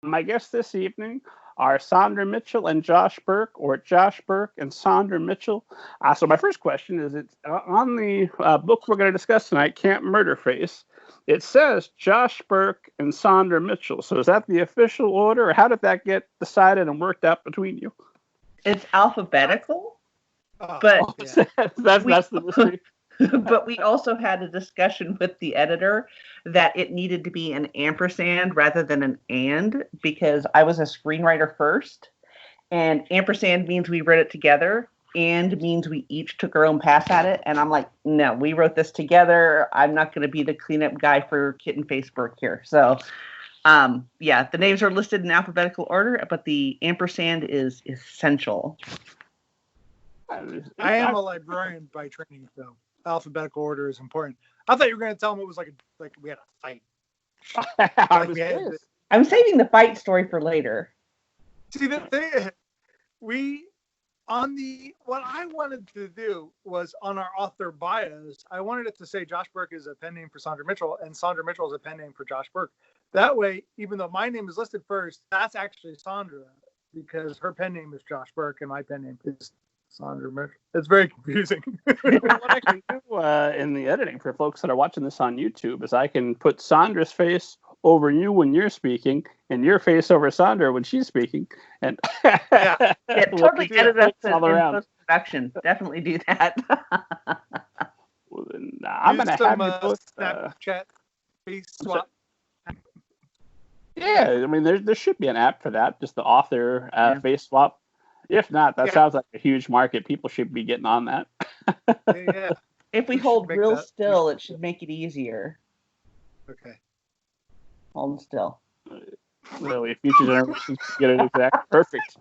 My guests this evening are Saundra Mitchell and Josh Berk, or Josh Berk and Saundra Mitchell. So my first question is, it's on the book we're going to discuss tonight, Camp Murderface. It says Josh Berk and Saundra Mitchell. So is that the official order, or how did that get decided and worked out between you? It's alphabetical, but that's the mystery. But we also had a discussion with the editor that it needed to be an ampersand rather than an and, because I was a screenwriter first, and ampersand means we read it together, and means we each took our own pass at it. And I'm like, no, we wrote this together. I'm not going to be the cleanup guy for Kitten Face Berk here. So, yeah, the names are listed in alphabetical order, but the ampersand is essential. I am a librarian by training, so alphabetical order is important. I thought you were going to tell them it was like we had a fight. I'm saving the fight story for later. See, the thing, what I wanted to do was on our author bios, I wanted it to say Josh Berk is a pen name for Saundra Mitchell and Saundra Mitchell is a pen name for Josh Berk. That way, even though my name is listed first, that's actually Saundra, because her pen name is Josh Berk and my pen name is Saundra Mitchell. It's very confusing. What I can do in the editing for folks that are watching this on YouTube is I can put Saundra's face over you when you're speaking and your face over Saundra when she's speaking. And yeah, totally edit us in post-production. Definitely do that. Well, then, I'm going to have you both Snapchat face swap. Yeah, I mean, there should be an app for that, just the author face swap. If not, that sounds like a huge market. People should be getting on that. Yeah. If we hold real still, it should make it easier. Okay. Hold still. Really, future generations get it exact perfect.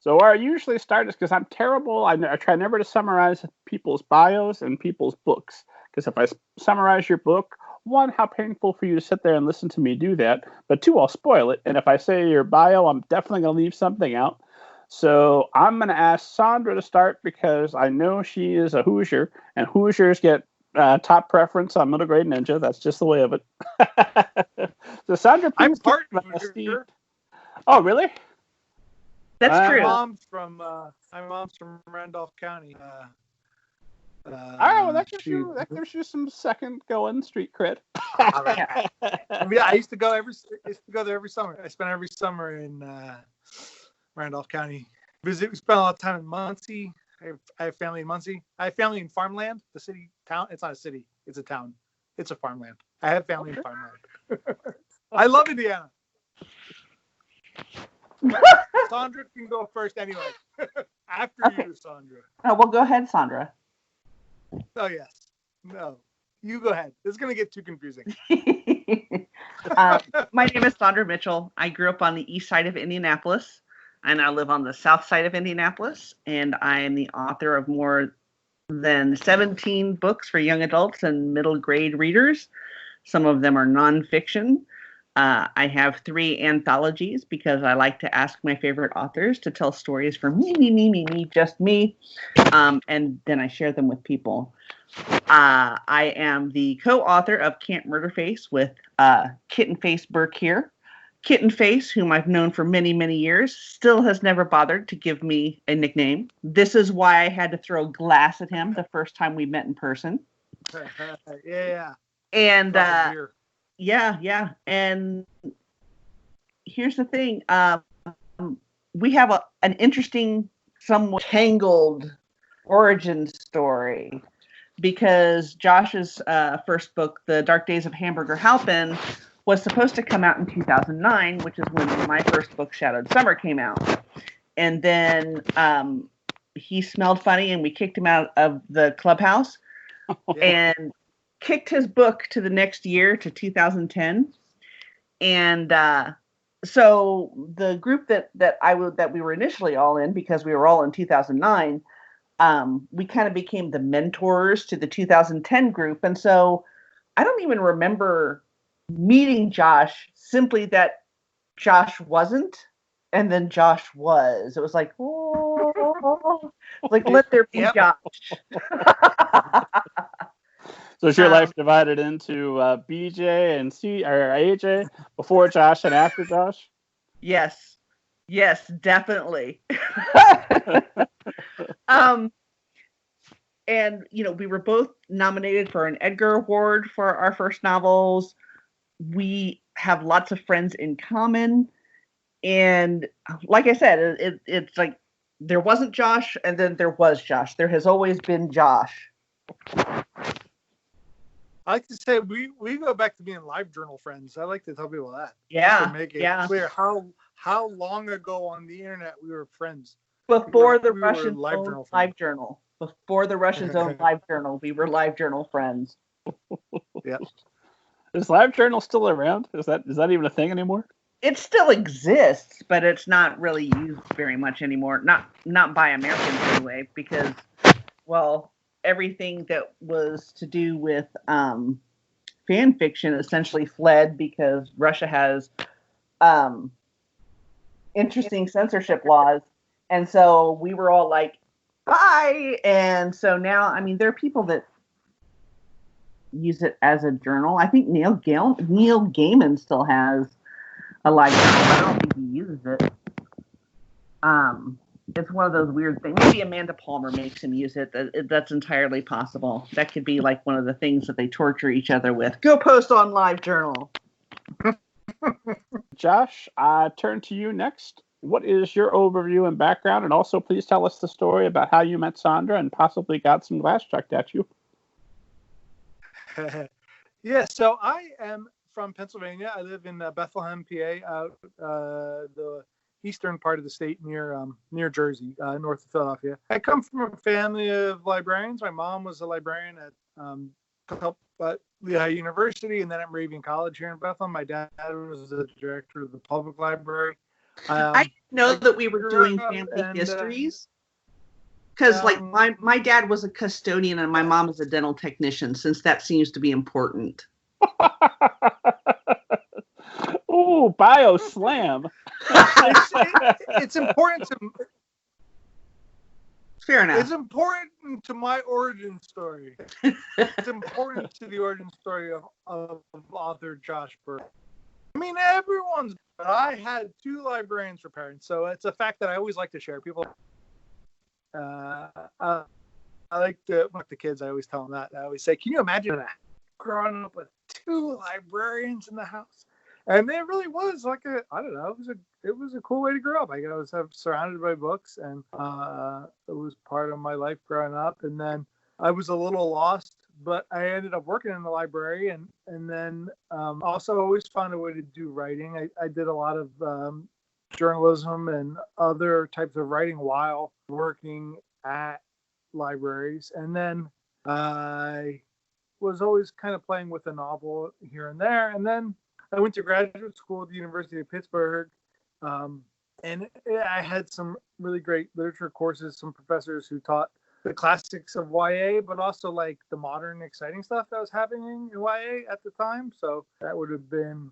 So where I usually start is because I'm terrible. I try never to summarize people's bios and people's books. Because if I summarize your book, one, how painful for you to sit there and listen to me do that. But two, I'll spoil it. And if I say your bio, I'm definitely going to leave something out. So I'm going to ask Saundra to start because I know she is a Hoosier, and Hoosiers get top preference on Middle Grade Ninja. That's just the way of it. So Saundra, I'm part Hoosier. Oh, really? That's true. My mom's from Randolph County. All right, well, that gives you some second going street cred. Yeah, I used to go there every summer. I spent every summer in Randolph County. We spent a lot of time in Muncie. I have family in Muncie. I have family in Farmland, the city, town. It's not a city. It's a town. It's a farmland. I have family in Farmland. I love Indiana. Saundra can go first anyway. After you, Saundra. Oh, well, go ahead, Saundra. Oh, yes. No. You go ahead. This is going to get too confusing. My name is Saundra Mitchell. I grew up on the east side of Indianapolis, and I live on the south side of Indianapolis, and I am the author of more than 17 books for young adults and middle grade readers. Some of them are nonfiction. I have 3 anthologies because I like to ask my favorite authors to tell stories for me, just me, and then I share them with people. I am the co-author of Camp Murderface with Kitten Face Berk here. Kitten Face, whom I've known for many, many years, still has never bothered to give me a nickname. This is why I had to throw glass at him the first time we met in person. Yeah. And yeah. And here's the thing. We have an interesting, somewhat tangled origin story because Josh's first book, The Dark Days of Hamburger Halpin, was supposed to come out in 2009, which is when my first book, Shadowed Summer, came out. And then he smelled funny and we kicked him out of the clubhouse and kicked his book to the next year, to 2010. And so the group that we were initially all in, because we were all in 2009, we kind of became the mentors to the 2010 group. And so I don't even remember meeting Josh, simply that Josh wasn't, and then Josh was. It was like, oh, like let there be Josh. So is your life divided into BJ and AJ before Josh and after Josh? Yes, definitely. And we were both nominated for an Edgar Award for our first novels. We have lots of friends in common, and like I said, it's like there wasn't Josh, and then there was Josh. There has always been Josh. I like to say we go back to being live journal friends. I like to tell people that. Yeah. To make it clear how long ago on the internet we were friends. Before the Russians owned Live Journal. Before the Russians owned Live Journal, we were Live Journal friends. Yeah. Is Live Journal still around? Is that even a thing anymore? It still exists, but it's not really used very much anymore. Not by Americans anyway, because everything that was to do with fan fiction essentially fled because Russia has interesting censorship laws. And so we were all like, bye. And so now, I mean, there are people that use it as a journal. I think Neil Gaiman still has a live journal. I don't think he uses it. It's one of those weird things. Maybe Amanda Palmer makes him use it. That's entirely possible. That could be like one of the things that they torture each other with. Go post on Live Journal. Josh, I turn to you next. What is your overview and background? And also, please tell us the story about how you met Saundra and possibly got some glass chucked at you. Yeah, so I am from Pennsylvania. I live in Bethlehem, PA, out the eastern part of the state near Jersey, north of Philadelphia. I come from a family of librarians. My mom was a librarian at Lehigh University and then at Moravian College here in Bethlehem. My dad was the director of the public library. I didn't know that we were doing family histories. Because my dad was a custodian and my mom was a dental technician, since that seems to be important. Ooh, bio slam. It's important to. Fair enough. It's important to my origin story. It's important to the origin story of author Josh Berk. I mean, everyone's. But I had 2 librarians for parents, so it's a fact that I always like to share. People. I like to with the kids. I always tell them that. I always say, "Can you imagine that? Growing up with 2 librarians in the house?" And it really was like it was a cool way to grow up. I was surrounded by books, and it was part of my life growing up. And then I was a little lost, but I ended up working in the library, and then also always found a way to do writing. I did a lot of journalism and other types of writing while working at libraries. And then I was always kind of playing with a novel here and there. And then I went to graduate school at the University of Pittsburgh. And I had some really great literature courses, some professors who taught the classics of YA, but also like the modern exciting stuff that was happening in YA at the time. So that would have been,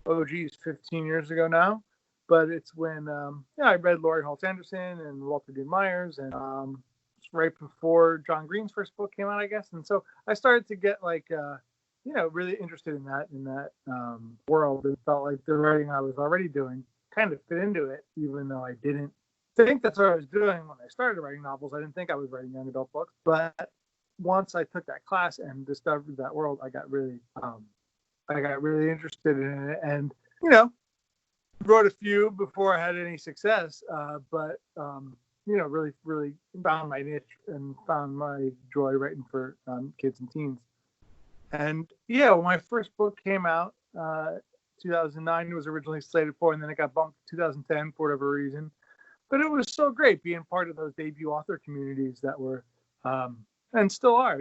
15 years ago now. But it's when I read Laurie Holt Anderson and Walter Dean Myers, and right before John Green's first book came out, I guess. And so I started to get really interested in that world. It felt like the writing I was already doing kind of fit into it, even though I didn't think that's what I was doing when I started writing novels. I didn't think I was writing young adult books. But once I took that class and discovered that world, I got really interested in it, and wrote a few before I had any success, but really, really found my niche and found my joy writing for kids and teens. And when my first book came out, 2009, it was originally slated for, and then it got bumped to 2010 for whatever reason. But it was so great being part of those debut author communities that were, and still are,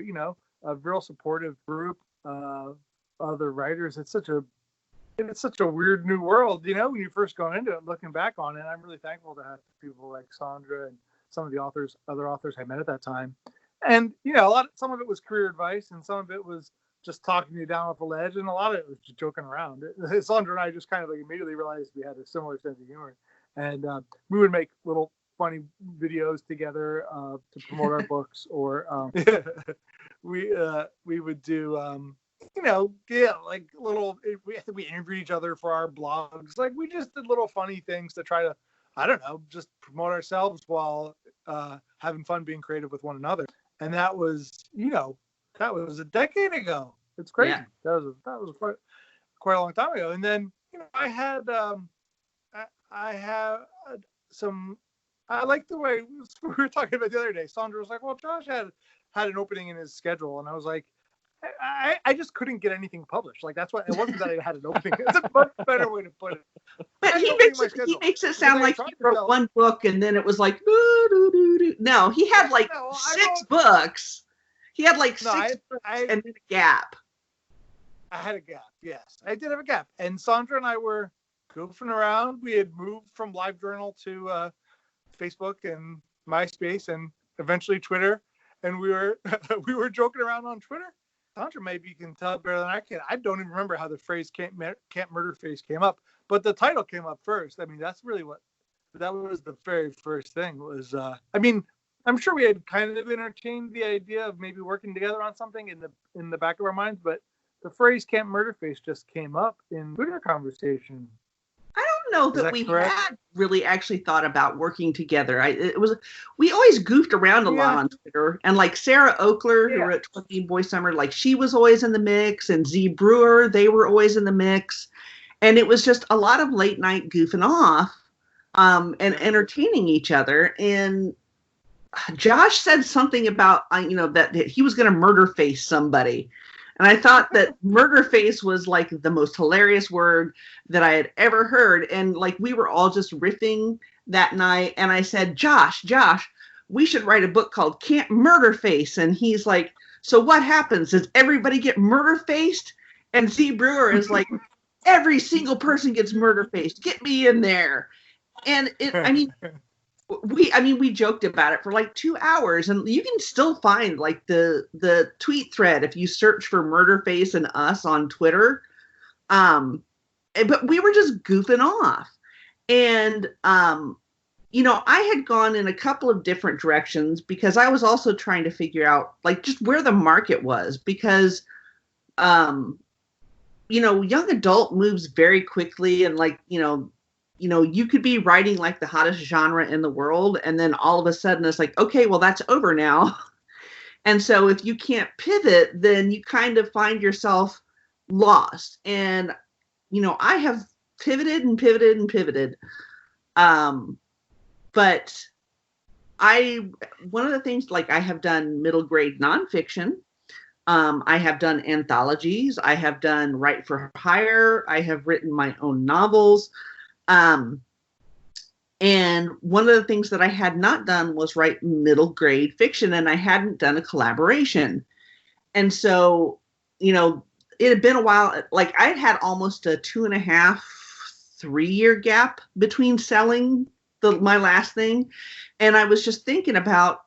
a real supportive group of other writers. It's such a weird new world, when you first go into it, looking back on it. I'm really thankful to have people like Saundra and some of the other authors I met at that time. And, some of it was career advice, and some of it was just talking you down off a ledge, and a lot of it was just joking around. Saundra and I just kind of immediately realized we had a similar sense of humor. And we would make little funny videos together to promote our books, or we would do like little. I think we interviewed each other for our blogs. Like we just did little funny things to try to, I don't know, just promote ourselves while having fun being creative with one another. And that was a decade ago. It's crazy. Yeah. That was quite a long time ago. And then I had I like the way we were talking about the other day. Saundra was like, well, Josh had an opening in his schedule, and I was like, I just couldn't get anything published. Like that's why it wasn't that I had an opening. It's a much better way to put it. But he makes it sound like he wrote one book and then it was like no, he had like 6 books. He had like 6 books and then a gap. I had a gap. Yes, I did have a gap. And Saundra and I were goofing around. We had moved from LiveJournal to Facebook and MySpace and eventually Twitter. And we were joking around on Twitter. Saundra, maybe you can tell better than I can. I don't even remember how the phrase Camp Murderface came up, but the title came up first. I mean, that's really that was the very first thing was, I'm sure we had kind of entertained the idea of maybe working together on something in the back of our minds, but the phrase Camp Murderface just came up in Twitter conversation. I don't know that we had really actually thought about working together. We always goofed around a lot on Twitter, and like Sarah Oakler, who wrote 20 Boy Summer, like she was always in the mix, and Z Brewer, they were always in the mix, and it was just a lot of late night goofing off, and entertaining each other. And Josh said something about that he was going to murder face somebody. And I thought that murder face was like the most hilarious word that I had ever heard. And like we were all just riffing that night. And I said, Josh, we should write a book called Camp Murderface. And he's like, so what happens? Does everybody get murder faced? And Z Brewer is like, every single person gets murder faced. Get me in there. And we joked about it for like 2 hours, and you can still find like the tweet thread if you search for Murderface and us on Twitter. But we were just goofing off, and I had gone in a couple of different directions because I was also trying to figure out like just where the market was, because young adult moves very quickly, and like you could be writing like the hottest genre in the world, and then all of a sudden it's like, okay, well, that's over now. And so if you can't pivot, then you kind of find yourself lost. And, I have pivoted and pivoted and pivoted. But one of the things, like I have done middle grade nonfiction. I have done anthologies. I have done write for hire. I have written my own novels. And one of the things that I had not done was write middle grade fiction, and I hadn't done a collaboration. And so, it had been a while, like I had almost a 2.5, 3-year gap between selling my last thing. And I was just thinking about,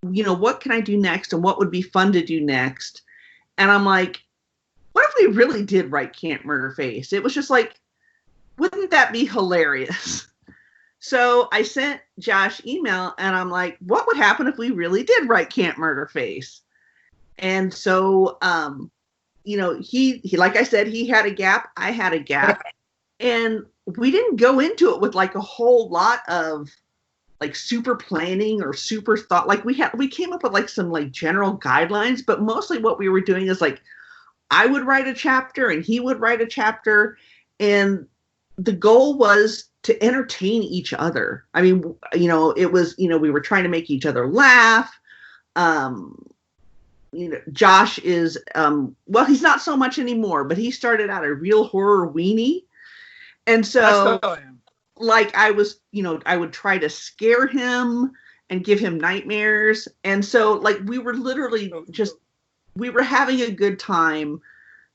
what can I do next and what would be fun to do next? And I'm like, what if we really did write Camp Murderface? It was just like, wouldn't that be hilarious? So I sent Josh email and I'm like, what would happen if we really did write Camp Murderface? And so, he, like I said, he had a gap. I had a gap. And we didn't go into it with like a whole lot of like super planning or super thought. Like we came up with like some like general guidelines, but mostly what we were doing is like, I would write a chapter and he would write a chapter, and the goal was to entertain each other. I mean, it was, we were trying to make each other laugh. Josh is, he's not so much anymore, but he started out a real horror weenie. And so like I was, I would try to scare him and give him nightmares. And so like, we were literally we were having a good time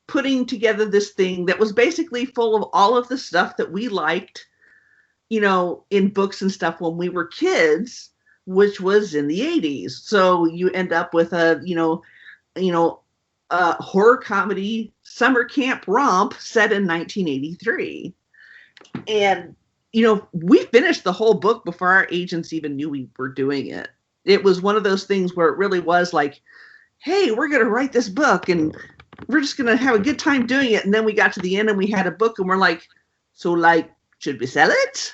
putting together this thing that was basically full of all of the stuff that we liked, in books and stuff when we were kids, which was in the 80s. So you end up with a horror comedy summer camp romp set in 1983. And, we finished the whole book before our agents even knew we were doing it. It was one of those things where it really was like, hey, we're going to write this book and we're just going to have a good time doing it. And then we got to the end and we had a book and we're like, so like, should we sell it?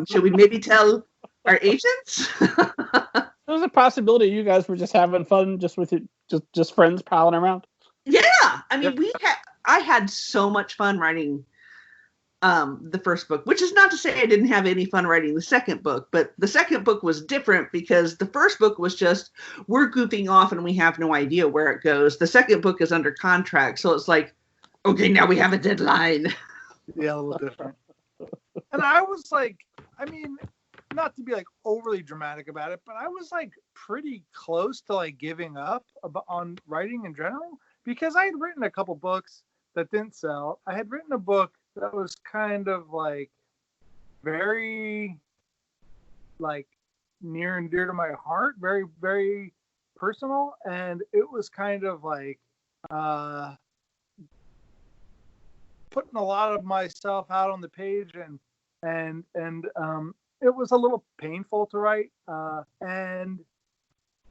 Should we maybe tell our agents? There's a possibility you guys were just having fun, just with it, just friends palling around. Yeah, I mean, I had so much fun writing the first book, which is not to say I didn't have any fun writing the second book, but the second book was different because the first book was just, we're goofing off and we have no idea where it goes. The second book is under contract, so it's like, okay, now we have a deadline. Yeah, a little different. And I was like, I mean, not to be like overly dramatic about it, but I was like pretty close to like giving up on writing in general, because I had written a couple books that didn't sell. I had written a book that was kind of like very like near and dear to my heart, very, very personal. And it was kind of like putting a lot of myself out on the page, and it was a little painful to write. And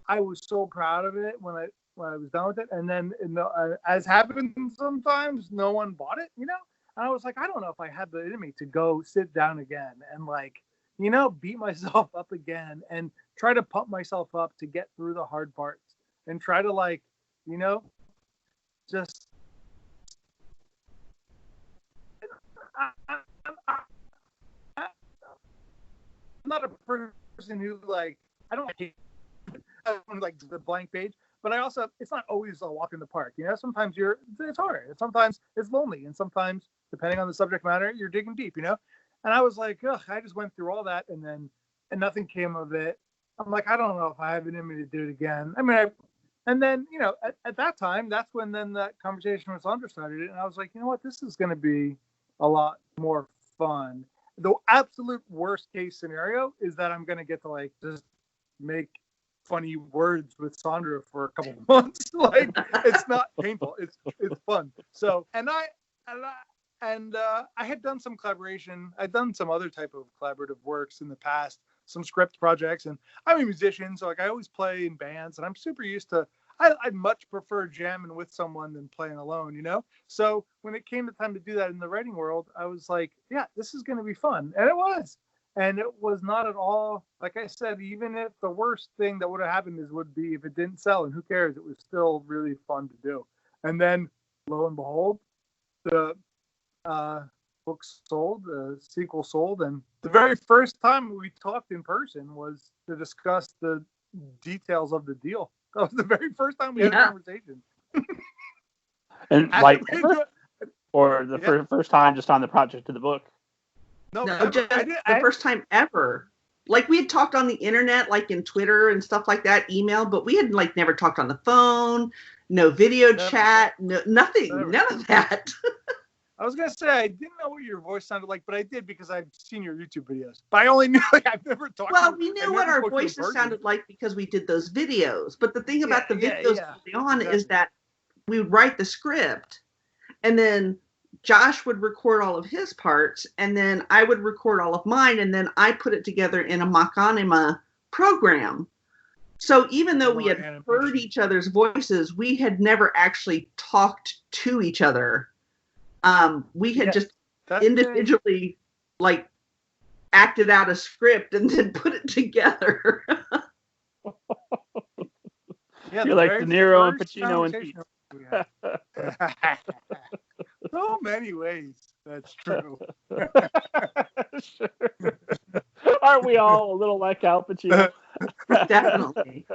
I was so proud of it when I was done with it. And then, as happens sometimes, no one bought it, And I was like, I don't know if I had the in me to go sit down again and like, beat myself up again and try to pump myself up to get through the hard parts and try to like, just. I'm not a person who like, I don't like the blank page, but I also, it's not always a walk in the park. Sometimes it's hard, and sometimes it's lonely, and sometimes, depending on the subject matter, you're digging deep, And I was like, ugh, I just went through all that, and nothing came of it. I'm like, I don't know if I have it in me to do it again. I mean, and then, at that time, that's when then that conversation with Saundra started, and I was like, you know what, this is going to be a lot more fun. The absolute worst case scenario is that I'm going to get to like just make funny words with Saundra for a couple of months. Like, it's not painful. It's fun. So, and I had done some collaboration. I'd done some other type of collaborative works in the past, some script projects, and I'm a musician, so like I always play in bands, and I'm super used to. I'd much prefer jamming with someone than playing alone, So when it came to time to do that in the writing world, I was like, yeah, this is going to be fun. And it was. And it was not at all, like I said, even if the worst thing that would have happened would be if it didn't sell, and who cares? It was still really fun to do. And then, lo and behold, the book sold, the sequel sold. And the very first time we talked in person was to discuss the details of the deal. That was the very first time we had a conversation. And like, or the first time just on the project of the book? No, just the first time ever. Like, we had talked on the internet, like in Twitter and stuff like that, email, but we had like never talked on the phone, no video chat, nothing, none of that. I was going to say, I didn't know what your voice sounded like, but I did because I've seen your YouTube videos. But I only knew, like, I've never talked to you. Well, we knew what our voices sounded like because we did those videos. But the thing about the videos early on is that we would write the script, and then Josh would record all of his parts, and then I would record all of mine, and then I put it together in a Machinima program. So even though we had heard each other's voices, we had never actually talked to each other. We had just individually like acted out a script and then put it together. You're like De Niro and Pacino and Pete. So many ways. That's true. Sure. Aren't we all a little like Al Pacino? Definitely.